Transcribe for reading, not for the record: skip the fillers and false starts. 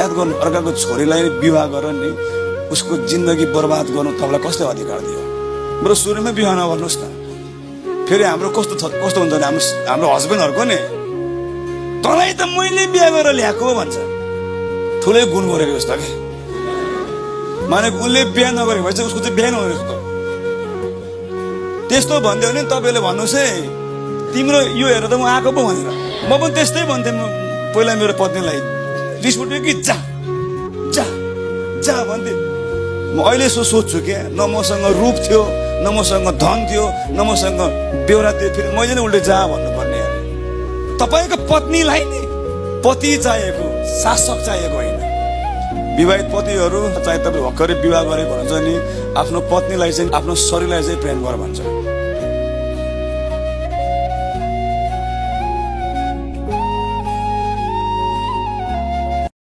याद गर्नु, अर्काको छोरीलाई विवाह गरेर नि उसको जिन्दगी बर्बाद गर्नु तपाईँलाई कसले अधिकार दियो? बरु सुरुमै विवाह नगर्नुहोस् न। फेरि हाम्रो कस्तो हुन्छ भने हाम्रो हस्बेन्डहरूको नि तँलाई त मैले बिहा गरेर ल्याएको भन्छ। ठुलै गुण गरेको जस्तो कि माने उनले बिहा नगरेको भए चाहिँ उसको चाहिँ बिहा नगरेको त त्यस्तो भन्थ्यो भने तपाईँले भन्नुहोस् है तिम्रो यो हेर त म आएको पो भनेर। म पनि त्यस्तै भन्थेँ पहिला मेरो पत्नीलाई, रिस उठ्यो कि जा जा जा भन्थेँ। म अहिले यसो सोध्छु क्या, न मसँग रूप थियो, न मसँग धन थियो, न मसँग बेहोरा थियो, फेरि मैले नै उल्टे जा भन्नुपर्ने अरे। तपाईँको पत्नीलाई नि पति चाहिएको, शासक चाहिएको होइन। विवाहित पतिहरू चाहे तपाईँ भर्खरै विवाह गरेको हुन्छ नि आफ्नो पत्नीलाई चाहिँ आफ्नो शरीरलाई चाहिँ प्रेम गर भन्छ।